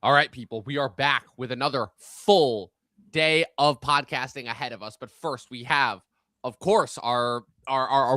All right, people, we are back with another full day of podcasting ahead of us. But first, we have, of course, our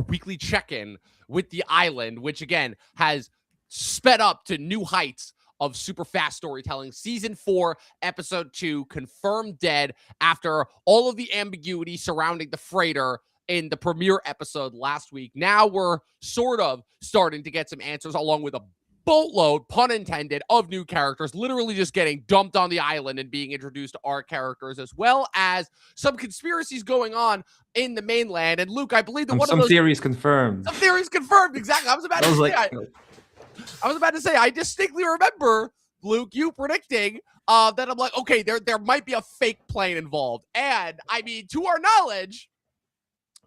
weekly check-in with the island, which again has sped up to new heights of super fast storytelling. Season 4, episode 2, confirmed dead after all of the ambiguity surrounding the freighter in the premiere episode last week. Now we're sort of starting to get some answers along with a boatload, pun intended, of new characters literally just getting dumped on the island and being introduced to our characters, as well as some conspiracies going on in the mainland. And Luke, I believe that one of Some those theories confirmed. some theories confirmed. Exactly. I was about I to was say. like, I was about to say. I distinctly remember Luke, you predicting that. I'm like, okay, there might be a fake plane involved, and I mean, to our knowledge,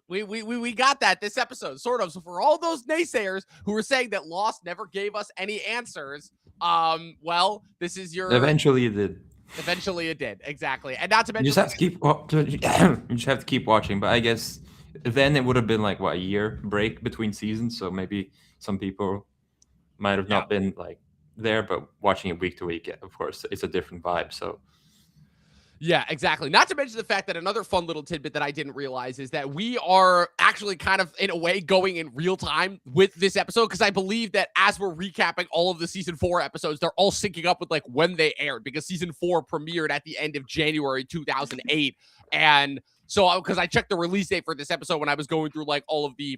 we got that this episode, sort of. So for all those naysayers who were saying that Lost never gave us any answers, well, this is your. eventually it did. Eventually, it did, exactly, and not to You mention just have to keep. You just have to keep watching. But I guess then it would have been like what, a year break between seasons. So maybe some people might have not been like there, but watching it week to week, of course, it's a different vibe. So Yeah, exactly. Not to mention the fact that another fun little tidbit that I didn't realize is that we are actually kind of, in a way, going in real time with this episode, because I believe that as we're recapping all of the season 4 episodes, they're all syncing up with like when they aired, because season 4 premiered at the end of January 2008. And so, because I checked the release date for this episode when I was going through like all of the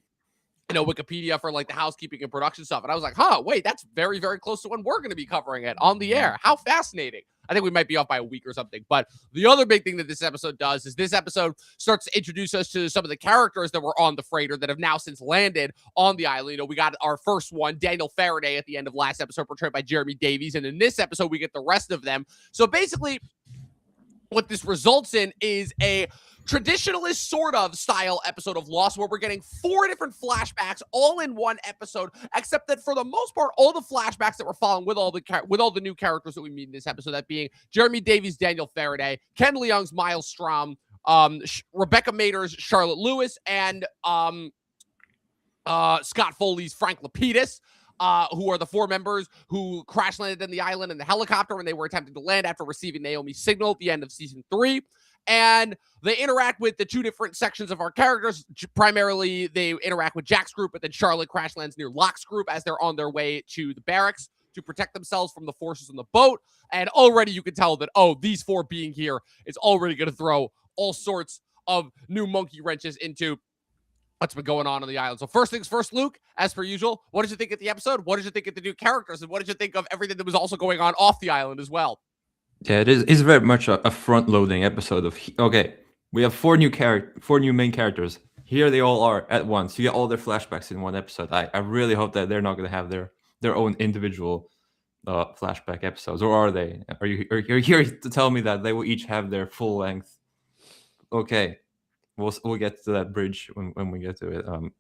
Wikipedia for like the housekeeping and production stuff. And I was like, wait, that's very, very close to when we're going to be covering it on the air. How fascinating. I think we might be off by a week or something. But the other big thing that this episode does is this episode starts to introduce us to some of the characters that were on the freighter that have now since landed on the island. We got our first one, Daniel Faraday, at the end of last episode, portrayed by Jeremy Davies. And in this episode, we get the rest of them. So basically, what this results in is a traditionalist sort of style episode of Lost, where we're getting 4 different flashbacks all in one episode, except that for the most part, all the flashbacks that we're following with all the new characters that we meet in this episode, that being Jeremy Davies, Daniel Faraday, Ken Leung's Miles Strom, Rebecca Mader's Charlotte Lewis, and Scott Foley's Frank Lapidus, who are the 4 members who crash landed in the island in the helicopter when they were attempting to land after receiving Naomi's signal at the end of season 3. And they interact with the 2 different sections of our characters. Primarily, they interact with Jack's group, but then Charlotte crash lands near Locke's group as they're on their way to the barracks to protect themselves from the forces on the boat. And already you can tell that, these 4 being here is already going to throw all sorts of new monkey wrenches into what's been going on the island. So first things first, Luke, as per usual, what did you think of the episode? What did you think of the new characters? And what did you think of everything that was also going on off the island as well? yeah, it's very much a front-loading episode of. Okay, we have 4 new main characters. Here they all are at once. You get all their flashbacks in one episode. I really hope that they're not going to have their own individual flashback episodes, or are they? Are you here to tell me that they will each have their full length? Okay, we'll get to that bridge when we get to it.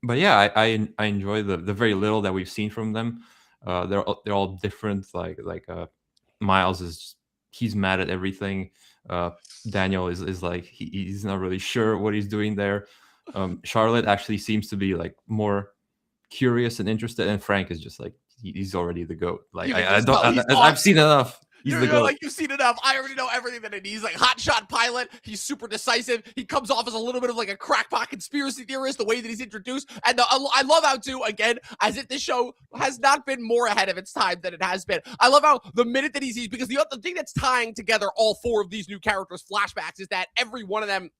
But yeah, I enjoy the very little that we've seen from them. They're all different. Miles he's mad at everything. Daniel is like he's not really sure what he's doing there. Charlotte actually seems to be like more curious and interested, and Frank is just like he's already the GOAT. Like I've seen enough. He's the GOAT. Like, you've seen enough. I already know everything that it needs. He's like hotshot pilot. He's super decisive. He comes off as a little bit of like a crackpot conspiracy theorist, the way that he's introduced. And I love how, too, again, as if this show has not been more ahead of its time than it has been. I love how the minute that he's because the thing that's tying together all 4 of these new characters' flashbacks is that every one of them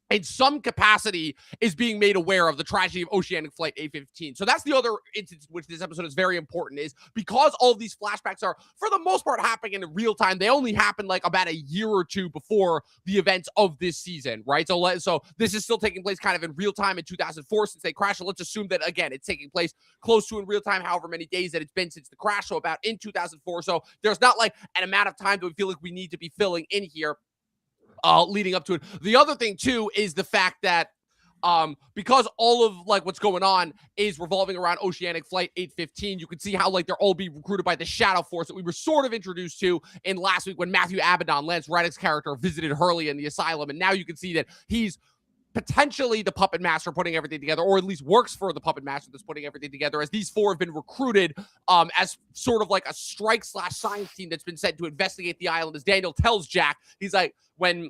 in some capacity is being made aware of the tragedy of Oceanic Flight 815. So that's the other instance in which this episode is very important, is because all of these flashbacks are, for the most part, happening in real time. They only happen like about a year or 2 before the events of this season, right? So this is still taking place kind of in real time in 2004 since they crashed. So let's assume that, again, it's taking place close to in real time, however many days that it's been since the crash. So about in 2004. So there's not like an amount of time that we feel like we need to be filling in here. Leading up to it. The other thing, too, is the fact that because all of like what's going on is revolving around Oceanic Flight 815, you can see how like they're all being recruited by the Shadow Force that we were sort of introduced to in last week when Matthew Abaddon, Lance Reddick's character, visited Hurley in the asylum. And now you can see that he's potentially the puppet master putting everything together, or at least works for the puppet master that's putting everything together, as these four have been recruited as sort of like a strike/science team that's been sent to investigate the island. As Daniel tells Jack, he's like, when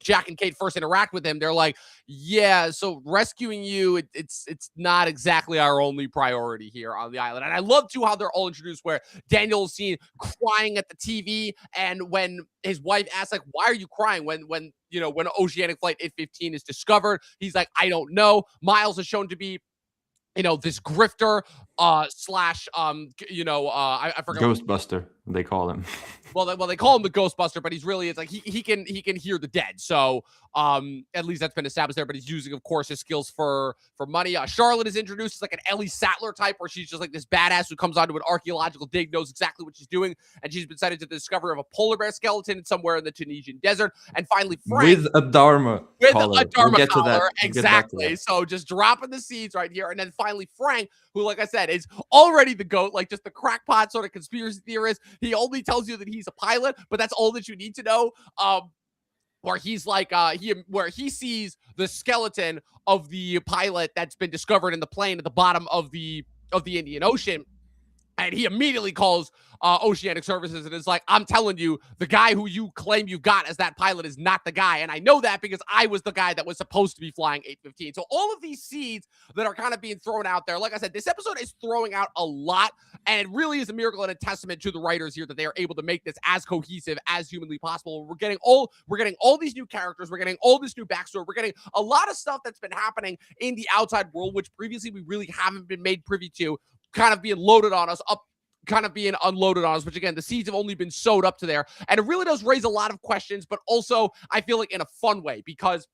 Jack and Kate first interact with him, they're like, yeah, so rescuing you, it's not exactly our only priority here on the island. And I love too how they're all introduced, where Daniel's seen crying at the TV, and when his wife asks, like, why are you crying when Oceanic Flight 815 is discovered, he's like, I don't know. Miles is shown to be this grifter slash I forgot Ghostbuster, they call him. well, they call him the Ghostbuster, but it's like he can hear the dead. So at least that's been established there. But he's using, of course, his skills for money. Charlotte is introduced as like an Ellie Sattler type, where she's just like this badass who comes onto an archaeological dig, knows exactly what she's doing, and she's been cited to the discovery of a polar bear skeleton somewhere in the Tunisian desert. And finally, Frank with a Dharma collar. We'll get to that. Exactly. So just dropping the seeds right here. And then finally, Frank, who, like I said, is already the GOAT, like just the crackpot sort of conspiracy theorist. He only tells you that he's a pilot, but that's all that you need to know. Where he's like, where he sees the skeleton of the pilot that's been discovered in the plane at the bottom of the Indian Ocean. And he immediately calls Oceanic Services and is like, I'm telling you, the guy who you claim you got as that pilot is not the guy. And I know that because I was the guy that was supposed to be flying 815. So all of these seeds that are kind of being thrown out there, like I said, this episode is throwing out a lot. And it really is a miracle and a testament to the writers here that they are able to make this as cohesive as humanly possible. We're getting all these new characters. We're getting all this new backstory. We're getting a lot of stuff that's been happening in the outside world, which previously we really haven't been made privy to, kind of being loaded on us, kind of being unloaded on us, which again, the seeds have only been sowed up to there. And it really does raise a lot of questions, but also I feel like in a fun way, because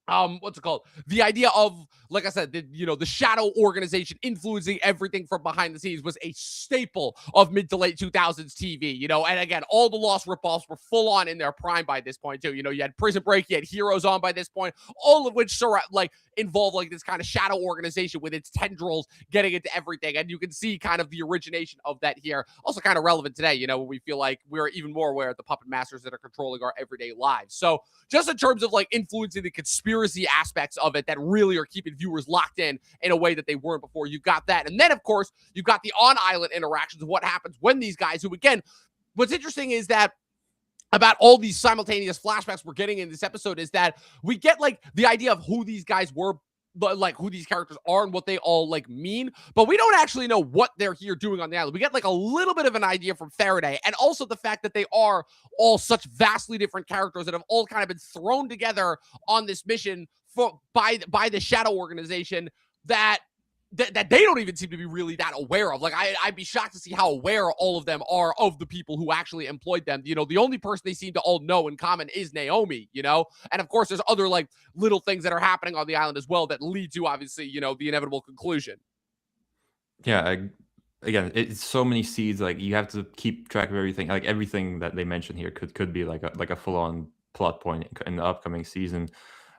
what's it called? The idea of, like I said, the shadow organization influencing everything from behind the scenes was a staple of mid to late 2000s TV, and again, all the Lost ripoffs were full on in their prime by this point too. You had Prison Break, you had Heroes on by this point, all of which involve like this kind of shadow organization with its tendrils getting into everything. And you can see kind of the origination of that here. Also kind of relevant today, when we feel like we're even more aware of the puppet masters that are controlling our everyday lives. So just in terms of like influencing the conspiracy aspects of it that really are keeping viewers locked in a way that they weren't before, you've got that. And then of course you've got the on-island interactions of what happens when these guys, who again, what's interesting is that about all these simultaneous flashbacks we're getting in this episode is that we get like the idea of who these guys were, but like who these characters are and what they all like mean, but we don't actually know what they're here doing on the island. We get like a little bit of an idea from Faraday, and also the fact that they are all such vastly different characters that have all kind of been thrown together on this mission by the Shadow organization that they don't even seem to be really that aware of. Like, I'd be shocked to see how aware all of them are of the people who actually employed them. The only person they seem to all know in common is Naomi, And of course, there's other like little things that are happening on the island as well that lead to, obviously, the inevitable conclusion. Yeah, again, it's so many seeds. Like, you have to keep track of everything. Like, everything that they mentioned here could be like a full-on plot point in the upcoming season.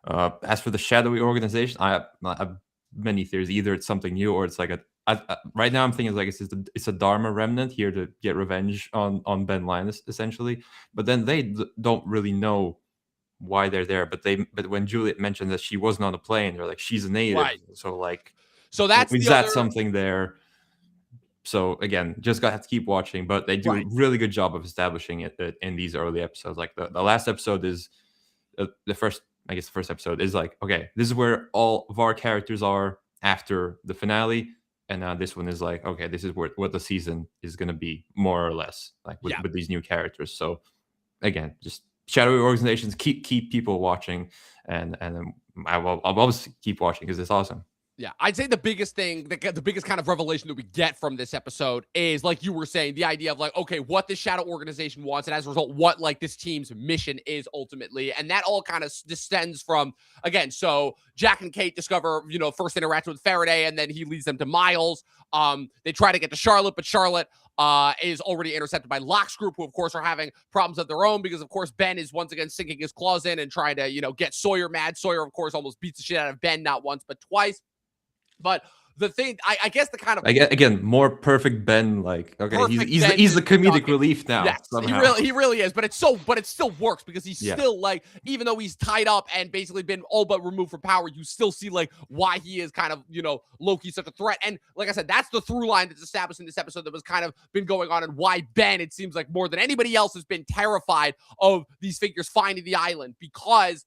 As for the shadowy organization, I have many theories. Either it's something new, or it's like right now I'm thinking like it's a Dharma remnant here to get revenge on Ben Linus, essentially. But then they don't really know why they're there. But when Juliet mentioned that she wasn't on the plane, they're like, she's a native. Right. So that's something there. So again, just got to keep watching. But they do a really good job of establishing it in these early episodes. Like the last episode is the first episode is like, okay, this is where all of our characters are after the finale. And now this one is like, okay, this is what the season is going to be, more or less, like with these new characters. So again, just shadowy organizations, keep people watching. And I'll always keep watching because it's awesome. Yeah, I'd say the biggest thing, the biggest kind of revelation that we get from this episode is, like you were saying, the idea of like, okay, what this shadow organization wants, and as a result, what like this team's mission is ultimately. And that all kind of descends from, again, so Jack and Kate discover, first interaction with Faraday, and then he leads them to Miles. They try to get to Charlotte, but Charlotte is already intercepted by Locke's group, who of course are having problems of their own because of course Ben is once again sinking his claws in and trying to, get Sawyer mad. Sawyer, of course, almost beats the shit out of Ben, not once, but twice. But the thing, I guess the kind of Again, more perfect Ben. Like, okay, he's perfect he's the, Ben he's the just comedic dug it. relief now Yes, somehow. he really is. But it still works because he's Yeah. still like, even though he's tied up and basically been all but removed from power, you still see like why he is kind of, Loki such a threat. And like I said, that's the through line that's established in this episode that was kind of been going on, and why Ben, it seems like more than anybody else, has been terrified of these figures finding the island because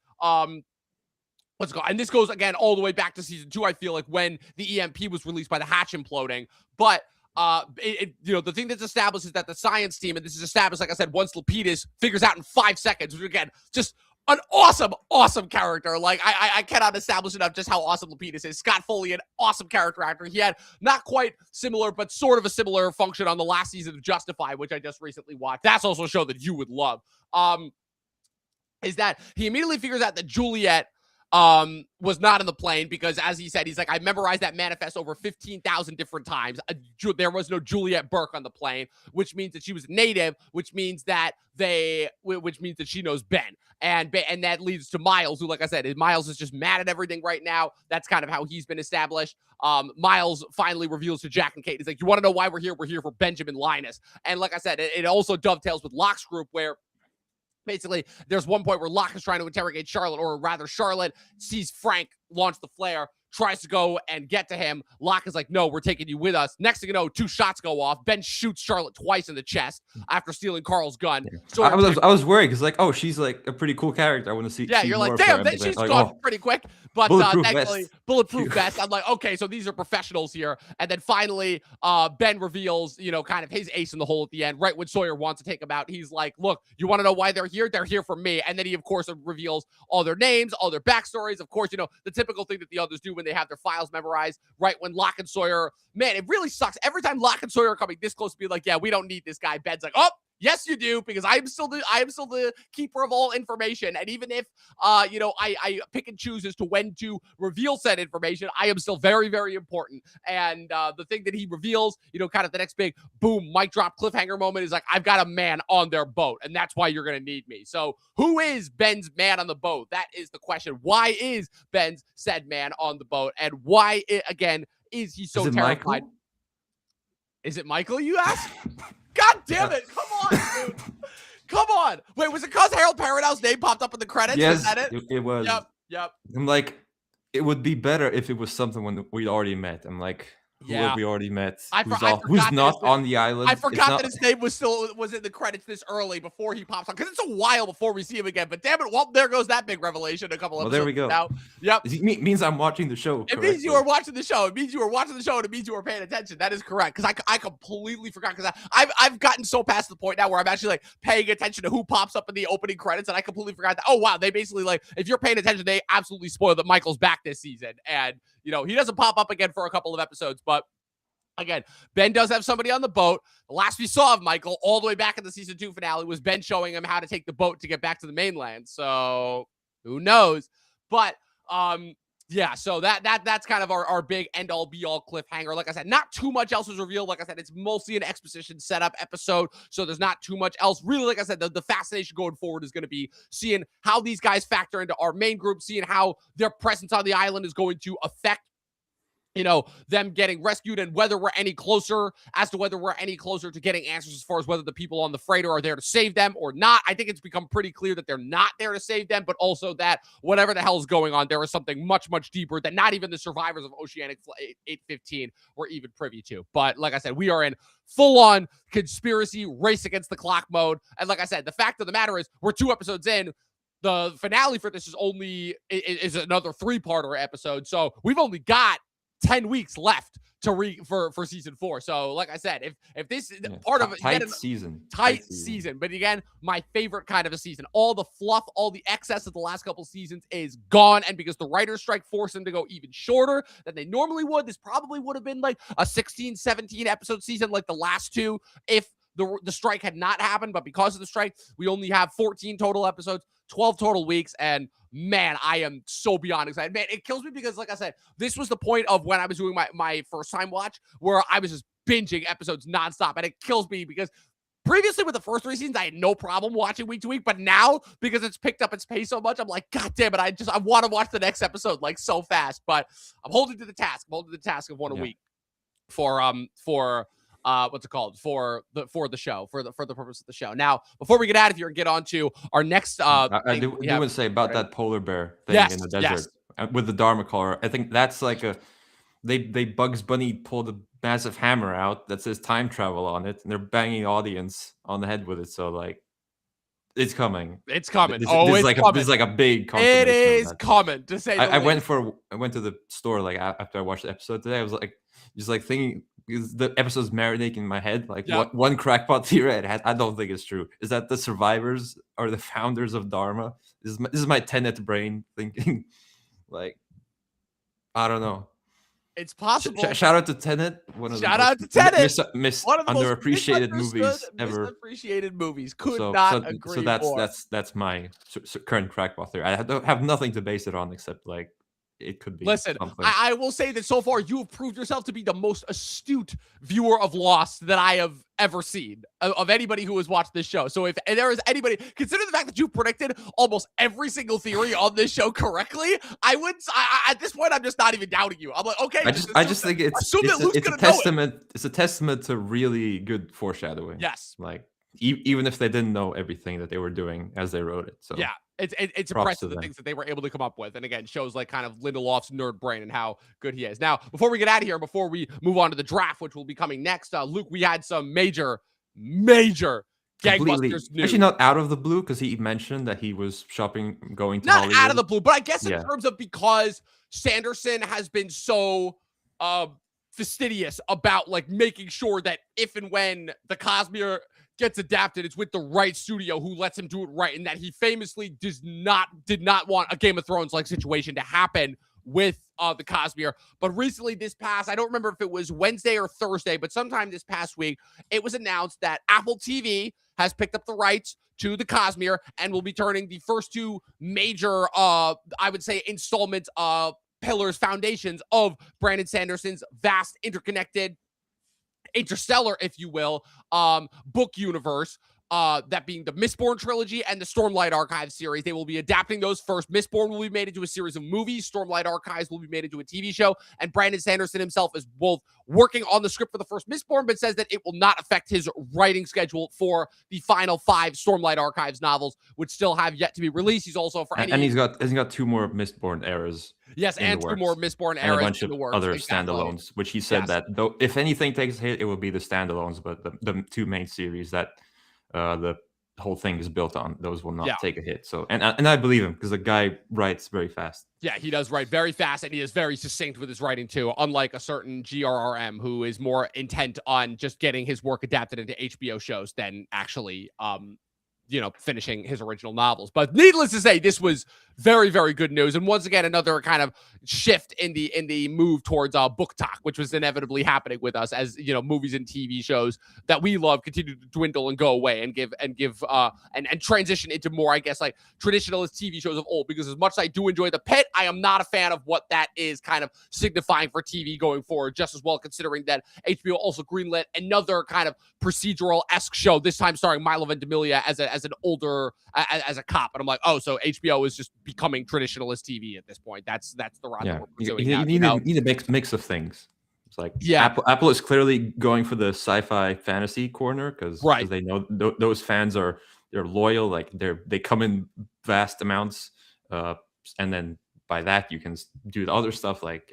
let's go. And this goes again all the way back to season 2. I feel like when the EMP was released by the hatch imploding, but the thing that's established is that the science team, and this is established, like I said, once Lapidus figures out in 5 seconds, which again, just an awesome character. Like I cannot establish enough just how awesome Lapidus is. Scott Foley, an awesome character actor. He had not quite similar, but sort of a similar function on the last season of Justified, which I just recently watched. That's also a show that you would love. Is that he immediately figures out that Juliet was not in the plane because, as he said, he's like, I memorized that manifest over 15,000 different times. There was no Juliet Burke on the plane, which means that she was native, which means that she knows Ben. And that leads to Miles, who, like I said, Miles is just mad at everything right now. That's kind of how he's been established. Miles finally reveals to Jack and Kate, he's like, you want to know why we're here? We're here for Benjamin Linus. And like I said, it also dovetails with Locke's group, where basically, there's one point where Locke is trying to interrogate Charlotte, or rather, Charlotte sees Frank launch the flare, tries to go and get to him. Locke is like, no, we're taking you with us. Next thing you know, 2 shots go off. Ben shoots Charlotte twice in the chest after stealing Carl's gun. Yeah. So I was worried because, like, oh, she's like a pretty cool character. I want to see. Yeah, see you're more like, of her. damn, she's like, gone pretty quick. But bulletproof thankfully, vest. bulletproof vest. I'm like, okay, so these are professionals here. And then finally, Ben reveals, kind of his ace in the hole at the end, right when Sawyer wants to take him out. He's like, look, you want to know why they're here? They're here for me. And then he, of course, reveals all their names, all their backstories. Of course, the typical thing that the others do when they have their files memorized, right when Locke and Sawyer, man, it really sucks. Every time Locke and Sawyer are coming this close to being like, yeah, we don't need this guy. Ben's like, oh, yes, you do, because I am still the keeper of all information. And even if, I pick and choose as to when to reveal said information, I am still very, very important. And the thing that he reveals, kind of the next big boom, mic drop cliffhanger moment is like, I've got a man on their boat, and that's why you're going to need me. So who is Ben's man on the boat? That is the question. Why is Ben's said man on the boat? And why, again, is he so terrified? Michael? Is it Michael, you ask? God damn it. Come on, dude. Come on. Wait, was it because Harold Perrineau's name popped up in the credits? Yes, was that it? it was. Yep. I'm like, it would be better if it was someone we'd already met. I'm like, who have we already met? Who's not on the island? I forgot that his name was in the credits this early before he pops on, because it's a while before we see him again. But damn it, well, there goes that big revelation a couple episodes there we go. now. Yep. It means I'm watching the show. It means you are watching the show. It means you are watching the show, and it means you are paying attention. That is correct, because I completely forgot, because I've gotten so past the point now where I'm actually like paying attention to who pops up in the opening credits, and I completely forgot that, oh wow, they basically, like, if you're paying attention, they absolutely spoil that Michael's back this season. And he doesn't pop up again for a couple of episodes, but again, Ben does have somebody on the boat. The last we saw of Michael all the way back in the season 2 finale was Ben showing him how to take the boat to get back to the mainland. So who knows? But yeah, so that's kind of our big end all be all cliffhanger. Like I said, not too much else was revealed. Like I said, it's mostly an exposition setup episode, so there's not too much else. Really, like I said, the fascination going forward is going to be seeing how these guys factor into our main group, seeing how their presence on the island is going to affect them getting rescued, and whether we're any closer to getting answers as far as whether the people on the freighter are there to save them or not. I think it's become pretty clear that they're not there to save them, but also that whatever the hell is going on, there is something much, much deeper that not even the survivors of Oceanic 815 were even privy to. But like I said, we are in full-on conspiracy race against the clock mode. And like I said, the fact of the matter is we're 2 episodes in. The finale for this is another 3-parter episode. So we've only got 10 weeks left for season 4. So like I said, if this is part of it, tight season. But again, my favorite kind of a season. All the fluff, all the excess of the last couple seasons is gone. And because the writer's strike forced them to go even shorter than they normally would, this probably would have been like a 16, 17 episode season like the last 2 if the strike had not happened. But because of the strike, we only have 14 total episodes, 12 total weeks, and man, I am so beyond excited. Man, it kills me because, like I said, this was the point of when I was doing my first time watch where I was just binging episodes nonstop, and it kills me because previously with the first 3 seasons, I had no problem watching week to week, but now because it's picked up its pace so much, I'm like, God damn it, I want to watch the next episode like so fast. But I'm holding to the task. I'm holding to the task of one a week for what's it called for the show for the purpose of the show. Now, before we get out of here and get on to our next I do want to say about that polar bear thing in the desert with the Dharma collar. I think that's like a they Bugs Bunny pulled a massive hammer out that says time travel on it, and they're banging the audience on the head with it. So like, it's coming. It's coming. This It's like coming. This is like a big confirmation. It is coming. To say, I went to the store like after I watched the episode today. I was like, just like thinking, because the episode's marinating in my head. Like one crackpot theory I don't think it's true. Is that the survivors are the founders of Dharma? This is my Tenet brain thinking. Like, I don't know. It's possible. Shout out to Tenet. Shout out to Tenet. One of the underappreciated movies ever. Underappreciated movies. Could not agree more. So that's my current crackpot theory. I have nothing to base it on except like it could be. Listen, something. I will say that so far you have proved yourself to be the most astute viewer of Lost that I have ever seen of anybody who has watched this show. So if there is anybody, consider the fact that you predicted almost every single theory on this show correctly, at this point I'm just not even doubting you. I'm like, okay, I just think it's a testament. It's a testament to really good foreshadowing. Yes, like even if they didn't know everything that they were doing as they wrote it. So yeah. It's impressive the things that they were able to come up with. And again, shows like kind of Lindelof's nerd brain and how good he is. Now, before we get out of here, before we move on to the draft, which will be coming next, Luke, we had some major gangbusters news. Actually, not out of the blue, because he mentioned that he was going to not Hollywood. Out of the blue, but I guess in terms of because Sanderson has been so fastidious about like making sure that if and when the Cosmere gets adapted, it's with the right studio who lets him do it right, and that he famously did not want a Game of Thrones like situation to happen with the Cosmere. But recently, I don't remember if it was Wednesday or Thursday, but sometime this past week, it was announced that Apple TV has picked up the rights to the Cosmere and will be turning the first 2 major, I would say, installment foundations of Brandon Sanderson's vast, interconnected, interstellar, if you will, book universe, that being the Mistborn trilogy and the Stormlight Archives series. They will be adapting those first. Mistborn will be made into a series of movies. Stormlight Archives will be made into a TV show. And Brandon Sanderson himself is both working on the script for the first Mistborn, but says that it will not affect his writing schedule for the final 5 Stormlight Archives novels, which still have yet to be released. He's also he's got 2 more Mistborn eras. Yes, and 2 more Mistborn eras, and a bunch of other exactly. standalones, which he said that though if anything takes a hit, it will be the standalones, but the 2 main series that the whole thing is built on, those will not take a hit. So and I believe him, because the guy writes very fast. Yeah, he does write very fast, and he is very succinct with his writing too, unlike a certain GRRM who is more intent on just getting his work adapted into HBO shows than actually finishing his original novels. But needless to say, this was very, very good news. And once again, another kind of shift in the move towards book talk, which was inevitably happening with us as, movies and TV shows that we love continue to dwindle and go away and give and transition into more, I guess, like traditionalist TV shows of old. Because as much as I do enjoy The Pit, I am not a fan of what that is kind of signifying for TV going forward, just as well considering that HBO also greenlit another kind of procedural-esque show, this time starring Milo Ventimiglia as an older, as a cop. And I'm like, oh, so HBO is just becoming traditionalist TV at this point. That's the route that we're pursuing. You need a mix of things. It's like Apple is clearly going for the sci-fi fantasy corner because they know those fans they're loyal. Like they come in vast amounts, and then by that you can do the other stuff like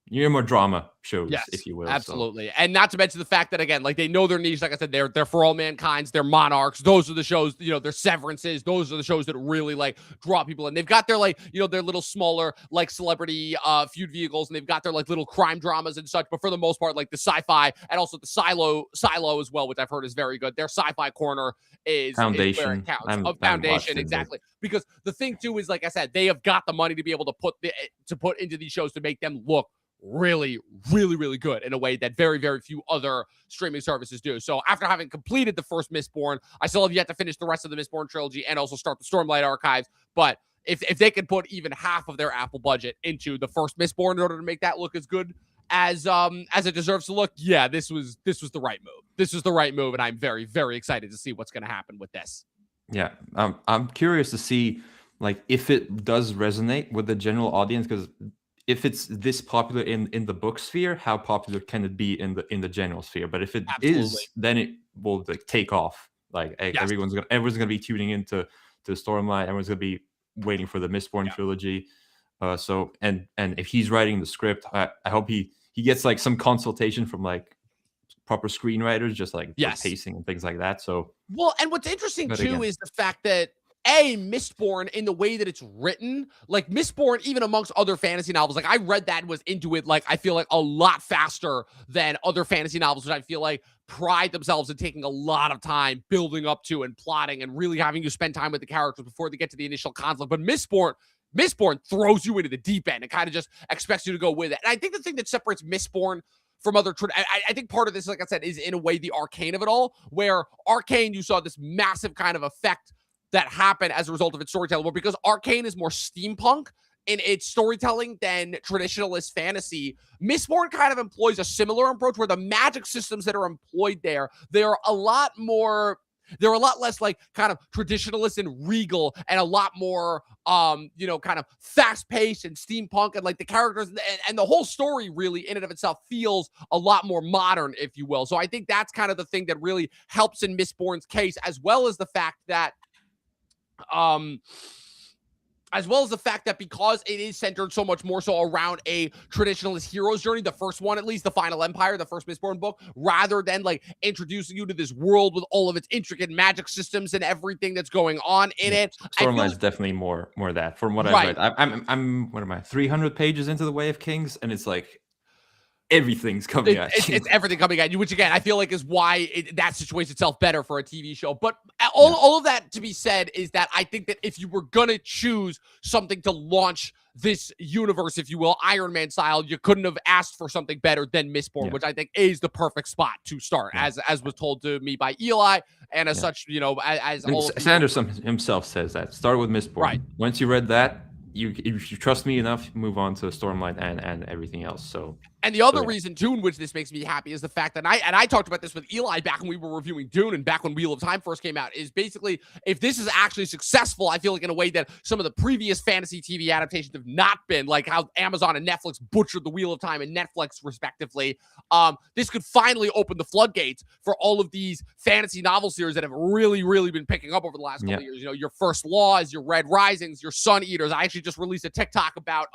your more drama shows, if you will. Absolutely. So. And not to mention the fact that, again, like they know their niche. Like I said, they're For All Mankind's, they're Monarchs. Those are the shows, their Severances. Those are the shows that really like draw people in. They've got their their little smaller like celebrity feud vehicles, and they've got their like little crime dramas and such. But for the most part, like the sci-fi and also the Silo as well, which I've heard is very good. Their sci-fi corner is where it counts. Foundation, exactly. Because the thing too is, like I said, they have got the money to be able to put into these shows to make them look really, really, really good in a way that very, very few other streaming services do. So after having completed the first Mistborn, I still have yet to finish the rest of the Mistborn trilogy and also start the Stormlight Archives. But if they could put even half of their Apple budget into the first Mistborn in order to make that look as good as it deserves to look, yeah, this was the right move. This was the right move, and I'm very, very excited to see what's going to happen with this. Yeah, I'm curious to see like if it does resonate with the general audience, because if it's this popular in the book sphere, how popular can it be in the general sphere? But if it Absolutely. is, then it will like take off. Like Yes. everyone's gonna be tuning into the storyline. Everyone's gonna be waiting for the Mistborn trilogy. So and if he's writing the script, I hope he gets like some consultation from like proper screenwriters, just like for Yes. pacing and things like that. So, Well, and what's interesting but too again, is the fact that Mistborn in the way that it's written, like Mistborn, even amongst other fantasy novels, like I read that and was into it, like I feel like a lot faster than other fantasy novels, which I feel like pride themselves in taking a lot of time building up to and plotting and really having you spend time with the characters before they get to the initial conflict. But Mistborn throws you into the deep end and kind of just expects you to go with it. And I think the thing that separates Mistborn from other, I think part of this, like I said, is in a way the arcane of it all, where Arcane, you saw this massive kind of effect that happened as a result of its storytelling, but because Arcane is more steampunk in its storytelling than traditionalist fantasy, Mistborn kind of employs a similar approach where the magic systems that are employed there, they're a lot less like kind of traditionalist and regal and a lot more kind of fast-paced and steampunk, and like the characters and the whole story really in and of itself feels a lot more modern, if you will. So I think that's kind of the thing that really helps in Mistborn's case, as well as the fact that because it is centered so much more so around a traditionalist hero's journey, the first one, at least the Final Empire, the first Mistborn book, rather than like introducing you to this world with all of its intricate magic systems and everything that's going on in it. Stormline's definitely more that from what Right. I've read. I'm what am I 300 pages into the Way of Kings, and it's like everything's coming at you. It's everything coming at you, which again, I feel like is why that situates itself better for a TV show. But all of that to be said is that I think that if you were going to choose something to launch this universe, if you will, Iron Man style, you couldn't have asked for something better than Mistborn, which I think is the perfect spot to start, as was told to me by Eli, and as such, as all Sanderson himself says that. Start with Mistborn. Right. Once you read that, if you trust me enough, move on to Stormlight and everything else. So, and the other reason too, in which this makes me happy, is the fact that I talked about this with Eli back when we were reviewing Dune and back when Wheel of Time first came out, is basically if this is actually successful, I feel like in a way that some of the previous fantasy TV adaptations have not been, like how Amazon and Netflix butchered the Wheel of Time and Netflix respectively. This could finally open the floodgates for all of these fantasy novel series that have really, really been picking up over the last couple of years. Your First Laws, your Red Risings, your Sun Eaters. I actually just released a TikTok about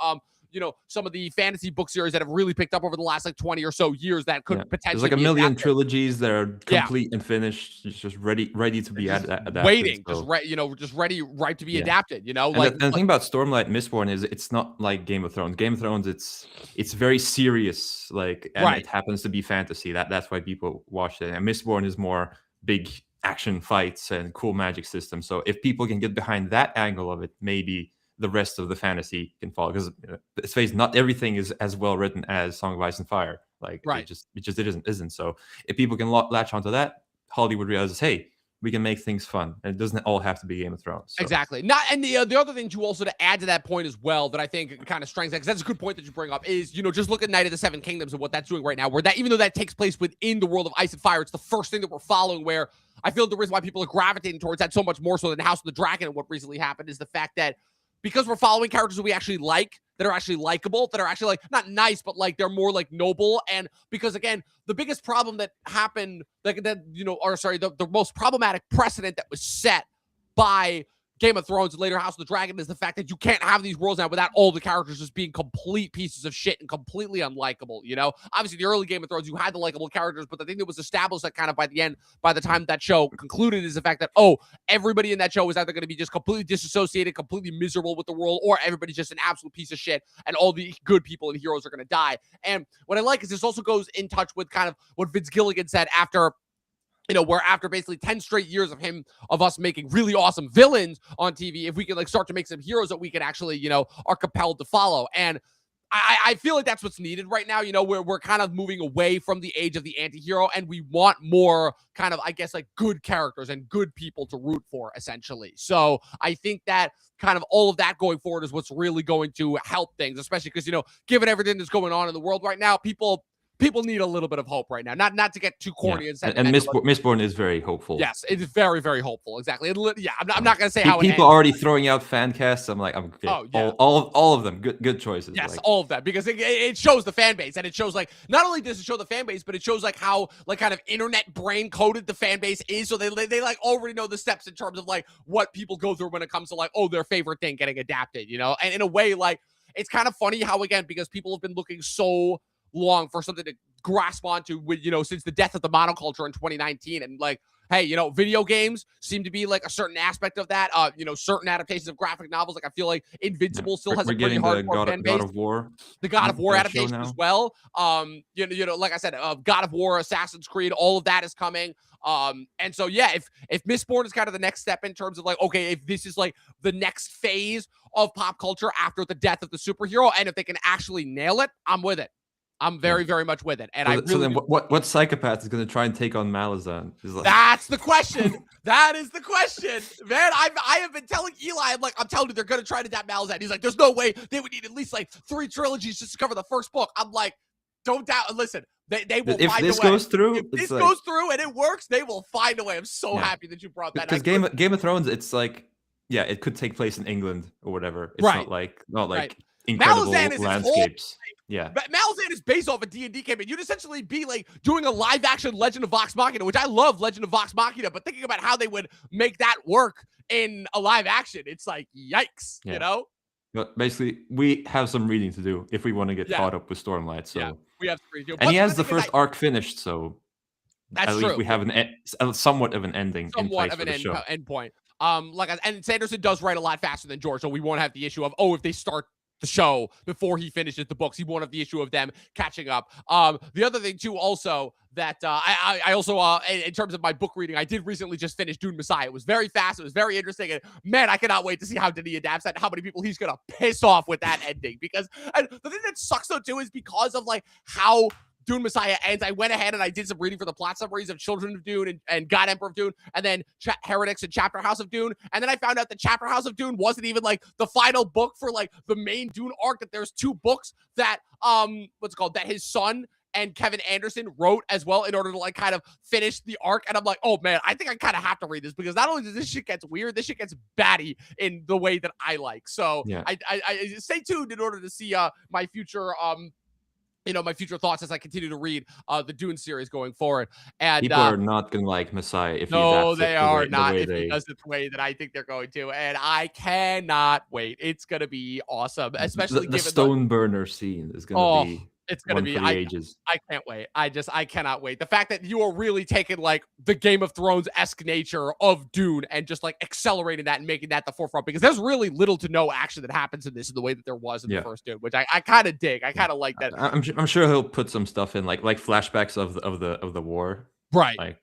some of the fantasy book series that have really picked up over the last like 20 or so years that could potentially there's like a million trilogies that are complete and finished, just ready to be adapted. Waiting, so. just ready, ripe to be adapted. And the thing about Stormlight and Mistborn is it's not like Game of Thrones. Game of Thrones, it's very serious, like, and it happens to be fantasy. That's why people watch it. And Mistborn is more big action fights and cool magic systems. So if people can get behind that angle of it, maybe the rest of the fantasy can follow, because let's face it, not everything is as well written as Song of Ice and Fire. Like it isn't. So if people can latch onto that, Hollywood realizes, hey, we can make things fun, and it doesn't all have to be Game of Thrones. So. Exactly. And the other thing too, also to add to that point as well, that I think kind of strengthens that, because that's a good point that you bring up, is just look at Night of the Seven Kingdoms and what that's doing right now. Where that, even though that takes place within the world of Ice and Fire, it's the first thing that we're following. Where I feel the reason why people are gravitating towards that so much more so than House of the Dragon and what recently happened is the fact that because we're following characters that we actually like, that are actually likable, that are actually like not nice, but like they're more like noble. And because again, the biggest problem that happened, the most problematic precedent that was set by Game of Thrones and later House of the Dragon is the fact that you can't have these worlds now without all the characters just being complete pieces of shit and completely unlikable. Obviously the early Game of Thrones, you had the likable characters, but the thing that was established that kind of by the time that show concluded is the fact that, everybody in that show is either going to be just completely disassociated, completely miserable with the world, or everybody's just an absolute piece of shit and all the good people and heroes are going to die. And what I like is this also goes in touch with kind of what Vince Gilligan said after where after basically 10 straight years of us making really awesome villains on TV, if we can like start to make some heroes that we can actually, are compelled to follow. And I feel like that's what's needed right now. You know, we're kind of moving away from the age of the anti-hero, and we want more kind of, I guess, like good characters and good people to root for, essentially. So I think that kind of all of that going forward is what's really going to help things, especially because, you know, given everything that's going on in the world right now, people need a little bit of hope right now. Not to get too corny and sentimental. And Mistborn is very hopeful. Yes, it's very, very hopeful. Exactly. Yeah, I'm not gonna say how people it are already throwing out fan casts. I'm like, I'm okay. Oh, yeah. all of them good choices. Yes, like, all of that, because it shows the fan base, and it shows, like, not only does it show the fan base, but it shows like how, like, kind of internet brain coded the fan base is. So they like already know the steps in terms of like what people go through when it comes to like, oh, their favorite thing getting adapted, you know. And in a way, like, it's kind of funny how, again, because people have been looking so long for something to grasp onto, with, you know, since the death of the monoculture in 2019, and like, hey, you know, video games seem to be like a certain aspect of that. You know, certain adaptations of graphic novels. Like, I feel like Invincible still has a pretty hardcore fan base. God of War, the God of War adaptation as well. You know, like I said, God of War, Assassin's Creed, all of that is coming. And so yeah, if Mistborn is kind of the next step in terms of like, okay, if this is like the next phase of pop culture after the death of the superhero, and if they can actually nail it, I'm with it. I'm very, very much with it. And so then what psychopath is going to try and take on Malazan? Like... That's the question. That is the question, man. I have been telling Eli, I'm telling you, they're going to try to adapt Malazan. He's like, there's no way. They would need at least like 3 trilogies just to cover the first book. I'm like, don't doubt. Listen, they will find a way. If this goes through, if this goes through and it works, they will find a way. I'm so happy that you brought that up. Because Game of Thrones, it's like, yeah, it could take place in England or whatever. It's not like incredible landscapes. Yeah, Malazan is based off a D&D campaign. You'd essentially be like doing a live action Legend of Vox Machina, which I love Legend of Vox Machina, but thinking about how they would make that work in a live action, it's like, yikes, you know? But basically, we have some reading to do if we want to get caught up with Stormlight. So we have to read. And he has the first arc finished, so that's at least we have somewhat of an ending in place for the show. End point. And Sanderson does write a lot faster than George, so we won't have the issue of, if they start the show before he finishes the books, he won't have the issue of them catching up. The other thing too, also, that I also in terms of my book reading, I did recently just finish Dune Messiah. It was very fast, it was very interesting, and man, I cannot wait to see how Denis adapts that, how many people he's gonna piss off with that ending. Because the thing that sucks though too is because of like how Dune Messiah ends, I went ahead and I did some reading for the plot summaries of Children of Dune and God Emperor of Dune, and then Heretics and Chapter House of Dune. And then I found out that Chapter House of Dune wasn't even like the final book for like the main Dune arc, that there's 2 books that that his son and Kevin Anderson wrote as well in order to like kind of finish the arc. And I'm like, oh man, I think I kind of have to read this, because not only does this shit gets weird, this shit gets batty in the way that I like. So I stay tuned in order to see my future my future thoughts as I continue to read the Dune series going forward. And people are not gonna like Messiah if they are not if he does it the way that I think they're going to, and I cannot wait. It's gonna be awesome, especially the stone burner scene is gonna be. It's gonna be ages. I can't wait. I cannot wait. The fact that you are really taking like the Game of Thrones-esque nature of Dune and just like accelerating that and making that the forefront, because there's really little to no action that happens in this in the way that there was in the first Dune, which I kind of dig. I kind of like that. I'm sure he'll put some stuff in like flashbacks of the war. Right.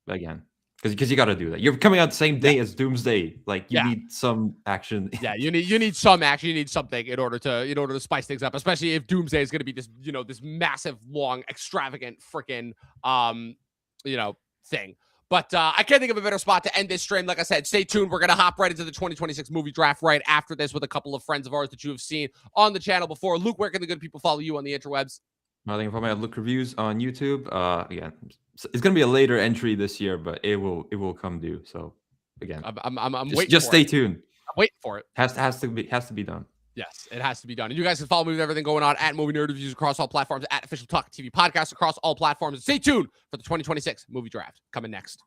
Again. Because you got to do that. You're coming out the same day as Doomsday. Like you need some action. Yeah, you need some action. You need something in order to spice things up. Especially if Doomsday is going to be this this massive, long, extravagant freaking thing. But I can't think of a better spot to end this stream. Like I said, stay tuned. We're gonna hop right into the 2026 movie draft right after this with a couple of friends of ours that you have seen on the channel before. Luke, where can the good people follow you on the interwebs? I think if I look reviews on YouTube, again, it's gonna be a later entry this year, but it will come due. So again, I'm waiting. Just stay tuned. I'm waiting for it. Has to be done. Yes, it has to be done. And you guys can follow me with everything going on at Movie Nerd Reviews across all platforms, at Official Talk TV Podcast across all platforms. Stay tuned for the 2026 movie draft coming next.